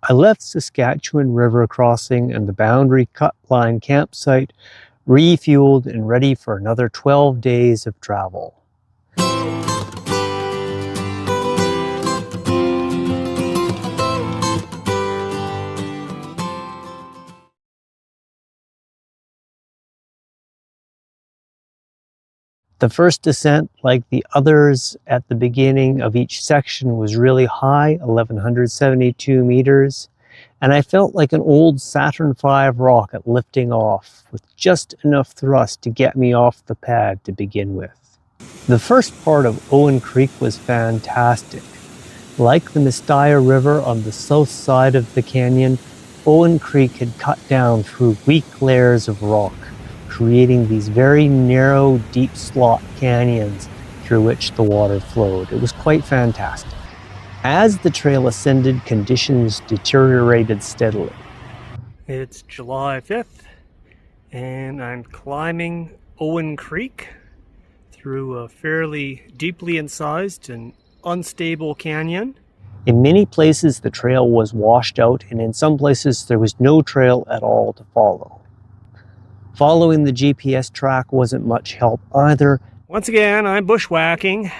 I left Saskatchewan River crossing and the Boundary Cut Line campsite refueled and ready for another 12 days of travel. The first descent, like the others at the beginning of each section, was really high, 1,172 meters, and I felt like an old Saturn V rocket lifting off with just enough thrust to get me off the pad to begin with. The first part of Owen Creek was fantastic. Like the Mistaya River on the south side of the canyon, Owen Creek had cut down through weak layers of rock, creating these very narrow, deep slot canyons through which the water flowed. It was quite fantastic. As the trail ascended, conditions deteriorated steadily. It's July 5th, and I'm climbing Owen Creek through a fairly deeply incised and unstable canyon. In many places, the trail was washed out, and in some places, there was no trail at all to follow. Following the GPS track wasn't much help either. Once again, I'm bushwhacking.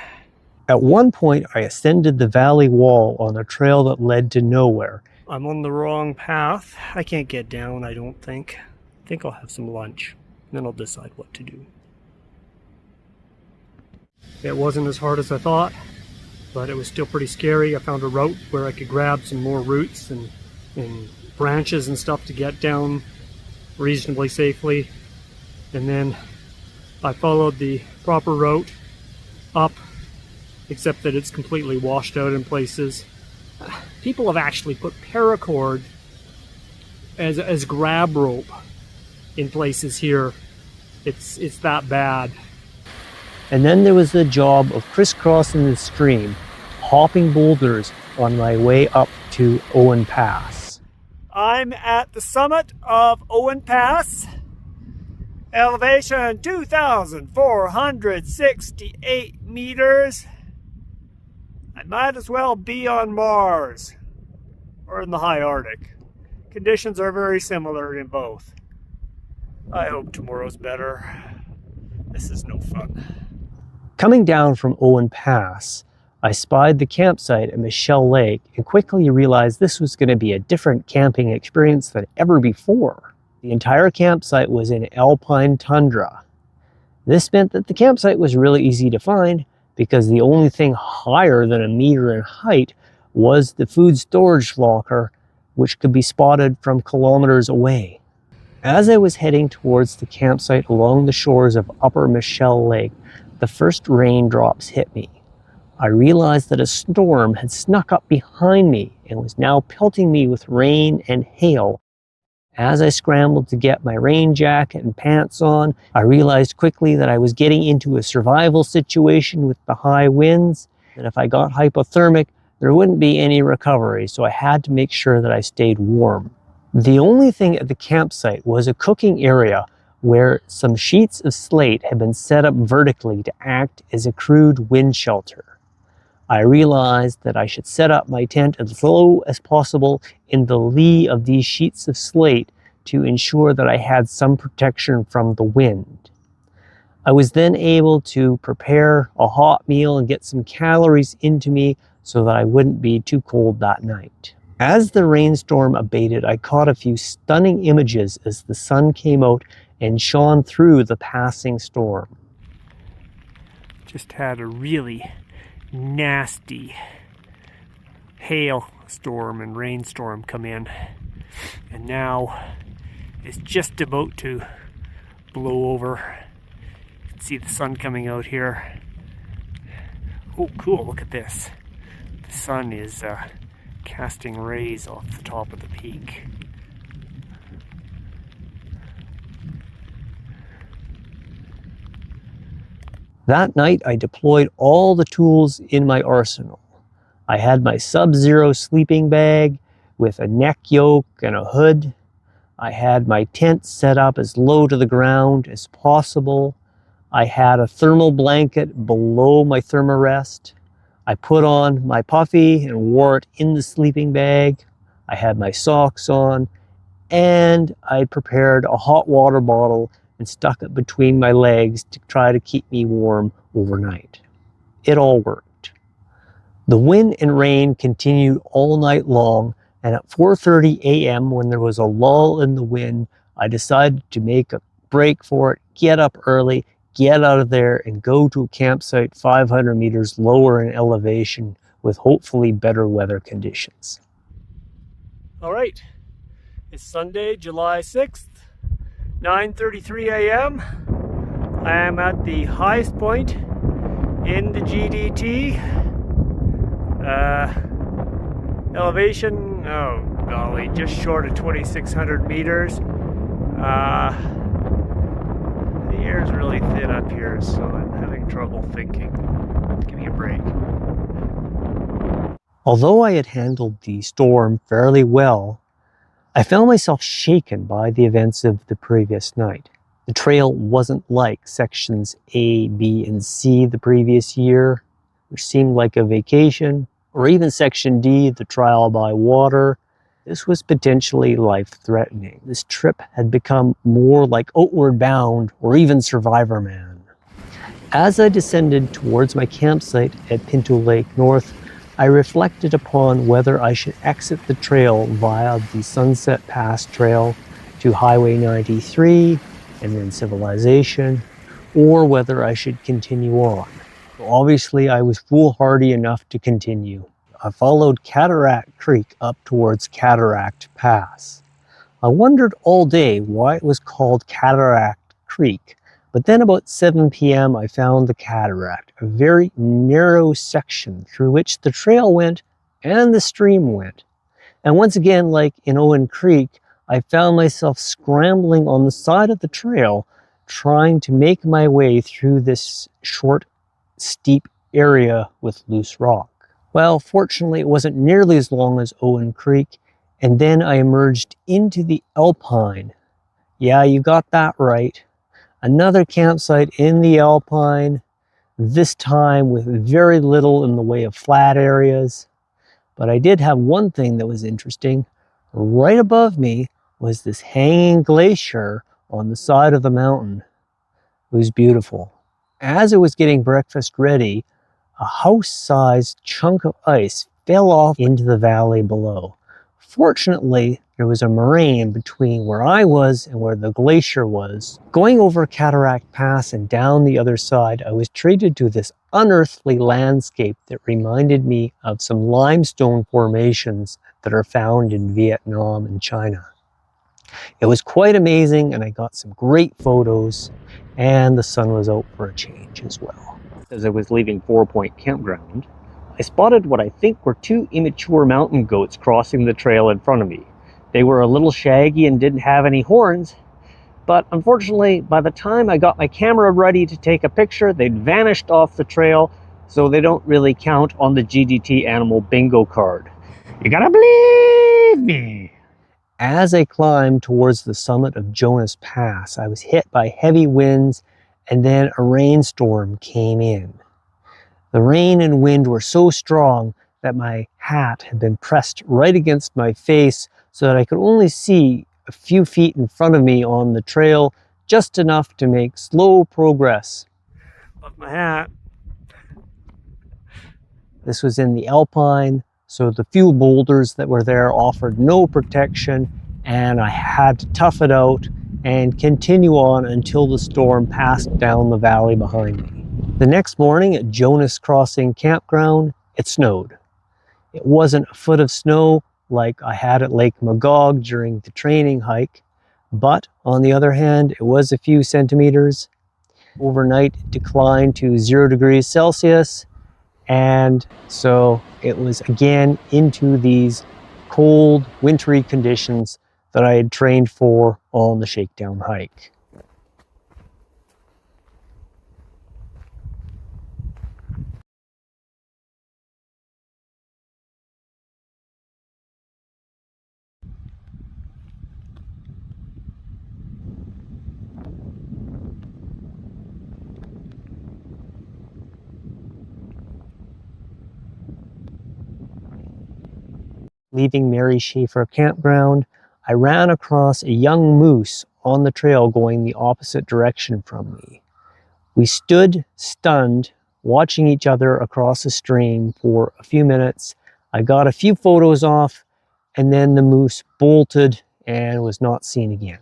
At one point, I ascended the valley wall on a trail that led to nowhere. I'm on the wrong path. I can't get down, I don't think. I think I'll have some lunch, and then I'll decide what to do. It wasn't as hard as I thought, but it was still pretty scary. I found a route where I could grab some more roots and branches and stuff to get down reasonably safely, and then I followed the proper route up, except that it's completely washed out in places. People have actually put paracord as grab rope in places here. It's that bad. And then there was the job of crisscrossing the stream, hopping boulders on my way up to Owen Pass. I'm at the summit of Owen Pass, elevation 2,468 meters. I might as well be on Mars or in the high Arctic. Conditions are very similar in both. I hope tomorrow's better. This is no fun. Coming down from Owen Pass, I spied the campsite at Michelle Lake and quickly realized this was going to be a different camping experience than ever before. The entire campsite was in alpine tundra. This meant that the campsite was really easy to find because the only thing higher than a meter in height was the food storage locker, which could be spotted from kilometers away. As I was heading towards the campsite along the shores of Upper Michelle Lake, the first raindrops hit me. I realized that a storm had snuck up behind me and was now pelting me with rain and hail. As I scrambled to get my rain jacket and pants on, I realized quickly that I was getting into a survival situation with the high winds, and if I got hypothermic, there wouldn't be any recovery, so I had to make sure that I stayed warm. The only thing at the campsite was a cooking area where some sheets of slate had been set up vertically to act as a crude wind shelter. I realized that I should set up my tent as low as possible in the lee of these sheets of slate to ensure that I had some protection from the wind. I was then able to prepare a hot meal and get some calories into me so that I wouldn't be too cold that night. As the rainstorm abated, I caught a few stunning images as the sun came out and shone through the passing storm. Just had a really nasty hail storm and rainstorm come in, and now it's just about to blow over. You can see the sun coming out here. Oh cool, look at this. The sun is casting rays off the top of the peak. That night, I deployed all the tools in my arsenal. I had my Sub-Zero sleeping bag with a neck yoke and a hood. I had my tent set up as low to the ground as possible. I had a thermal blanket below my thermarest. I put on my puffy and wore it in the sleeping bag. I had my socks on, and I prepared a hot water bottle and stuck it between my legs to try to keep me warm overnight. It all worked. The wind and rain continued all night long, and at 4:30 a.m. when there was a lull in the wind, I decided to make a break for it, get up early, get out of there, and go to a campsite 500 meters lower in elevation with hopefully better weather conditions. All right, it's Sunday, July 6th, 9:33 a.m. I am at the highest point in the GDT. Elevation, oh golly, just short of 2,600 meters. The air is really thin up here, so I'm having trouble thinking. Give me a break. Although I had handled the storm fairly well, I found myself shaken by the events of the previous night. The trail wasn't like sections A, B, and C the previous year, which seemed like a vacation, or even section D, the trial by water. This was potentially life-threatening. This trip had become more like Outward Bound or even Survivor Man. As I descended towards my campsite at Pinto Lake North, I reflected upon whether I should exit the trail via the Sunset Pass Trail to Highway 93 and then Civilization, or whether I should continue on. Obviously, I was foolhardy enough to continue. I followed Cataract Creek up towards Cataract Pass. I wondered all day why it was called Cataract Creek, but then about 7 p.m. I found the cataract, a very narrow section through which the trail went and the stream went. And once again, like in Owen Creek, I found myself scrambling on the side of the trail, trying to make my way through this short, steep area with loose rock. Well, fortunately, it wasn't nearly as long as Owen Creek, and then I emerged into the Alpine. Yeah, you got that right. Another campsite in the Alpine, this time with very little in the way of flat areas. But I did have one thing that was interesting. Right above me was this hanging glacier on the side of the mountain. It was beautiful. As I was getting breakfast ready, a house-sized chunk of ice fell off into the valley below. Fortunately, there was a moraine between where I was and where the glacier was. Going over Cataract Pass and down the other side, I was treated to this unearthly landscape that reminded me of some limestone formations that are found in Vietnam and China. It was quite amazing, and I got some great photos, and the sun was out for a change as well. As I was leaving 4 Point Campground, I spotted what I think were two immature mountain goats crossing the trail in front of me. They were a little shaggy and didn't have any horns, but unfortunately, by the time I got my camera ready to take a picture, they'd vanished off the trail, so they don't really count on the GDT Animal Bingo card. You gotta believe me! As I climbed towards the summit of Jonas Pass, I was hit by heavy winds, and then a rainstorm came in. The rain and wind were so strong that my hat had been pressed right against my face so that I could only see a few feet in front of me on the trail, just enough to make slow progress. Love my hat. This was in the Alpine, so the few boulders that were there offered no protection, and I had to tough it out and continue on until the storm passed down the valley behind me. The next morning at Jonas Crossing Campground, it snowed. It wasn't a foot of snow like I had at Lake Magog during the training hike, but on the other hand, it was a few centimeters. Overnight, it declined to 0 degrees Celsius, and so it was again into these cold, wintry conditions that I had trained for on the Shakedown hike. leaving Mary Schaefer Campground, I ran across a young moose on the trail going the opposite direction from me. We stood stunned, watching each other across the stream for a few minutes. I got a few photos off, and then the moose bolted and was not seen again.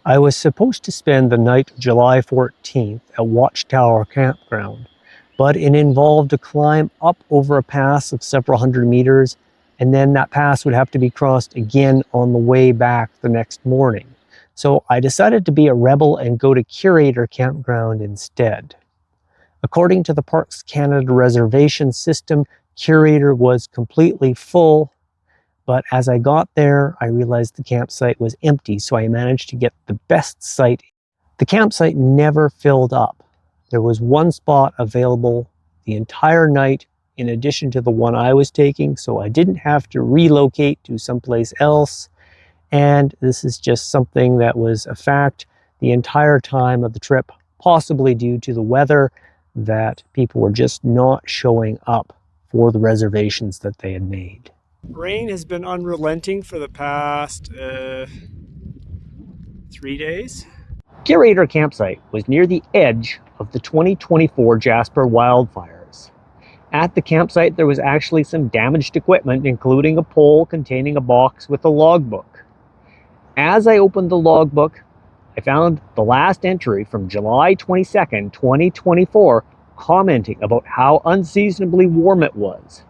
I was supposed to spend the night of July 14th at Watchtower Campground, but it involved a climb up over a pass of several hundred meters, and then that pass would have to be crossed again on the way back the next morning. So I decided to be a rebel and go to Curator Campground instead. According to the Parks Canada reservation system, Curator was completely full, but as I got there, I realized the campsite was empty, so I managed to get the best site. The campsite never filled up. There was one spot available the entire night in addition to the one I was taking, so I didn't have to relocate to someplace else. And this is just something that was a fact the entire time of the trip, possibly due to the weather, that people were just not showing up for the reservations that they had made. Rain has been unrelenting for the past 3 days. Curator Campsite was near the edge of the 2024 Jasper wildfires. At the campsite, there was actually some damaged equipment, including a pole containing a box with a logbook. As I opened the logbook, I found the last entry from July 22nd, 2024, commenting about how unseasonably warm it was.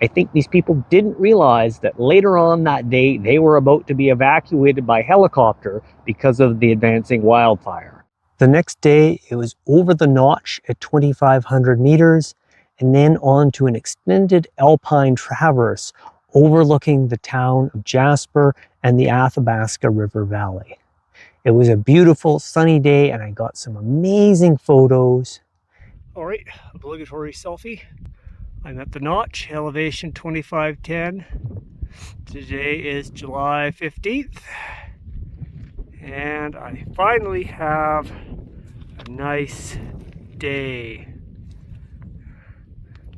I think these people didn't realize that later on that day, they were about to be evacuated by helicopter because of the advancing wildfire. The next day, it was over the notch at 2,500 meters, and then on to an extended alpine traverse overlooking the town of Jasper and the Athabasca River Valley. It was a beautiful sunny day, and I got some amazing photos. All right, obligatory selfie. I'm at the notch, elevation 2510. Today is July 15th, and I finally have a nice day.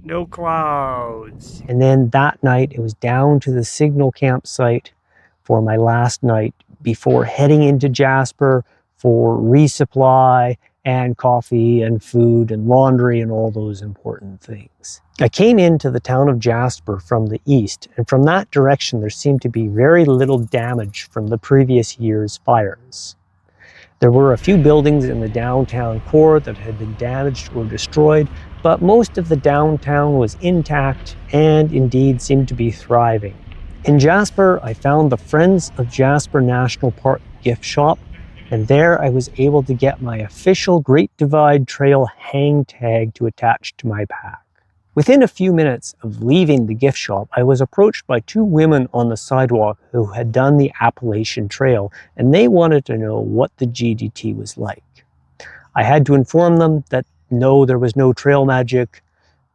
No clouds. And then that night, it was down to the Signal campsite for my last night before heading into Jasper for resupply and coffee and food and laundry and all those important things. I came into the town of Jasper from the east, and from that direction there seemed to be very little damage from the previous year's fires. There were a few buildings in the downtown core that had been damaged or destroyed, but most of the downtown was intact and indeed seemed to be thriving. In Jasper, I found the Friends of Jasper National Park gift shop, and there I was able to get my official Great Divide Trail hang tag to attach to my pack. Within a few minutes of leaving the gift shop, I was approached by two women on the sidewalk who had done the Appalachian Trail, and they wanted to know what the GDT was like. I had to inform them that no, there was no trail magic,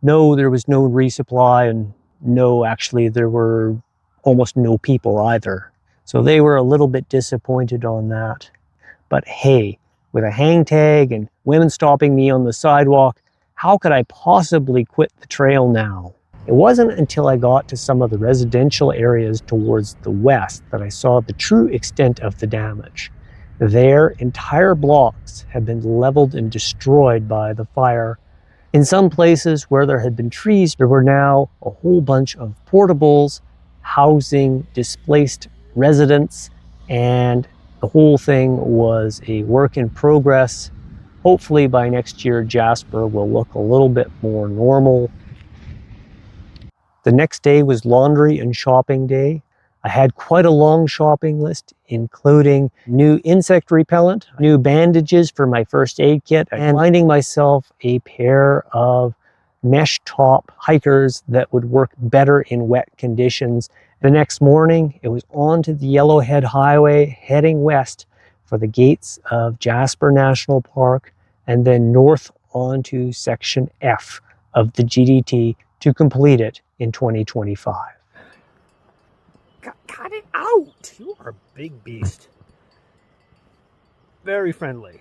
no, there was no resupply, and no, actually there were almost no people either. So they were a little bit disappointed on that. But hey, with a hang tag and women stopping me on the sidewalk, how could I possibly quit the trail now? It wasn't until I got to some of the residential areas towards the west that I saw the true extent of the damage. There, entire blocks had been leveled and destroyed by the fire. In some places where there had been trees, there were now a whole bunch of portables housing displaced residents, and the whole thing was a work in progress. Hopefully by next year, Jasper will look a little bit more normal. The next day was laundry and shopping day. I had quite a long shopping list, including new insect repellent, new bandages for my first aid kit, and finding myself a pair of mesh top hikers that would work better in wet conditions. The next morning, it was on to the Yellowhead Highway, heading west for the gates of Jasper National Park, and then north onto Section F of the GDT to complete it in 2025. Cut it out! You are a big beast. Very friendly.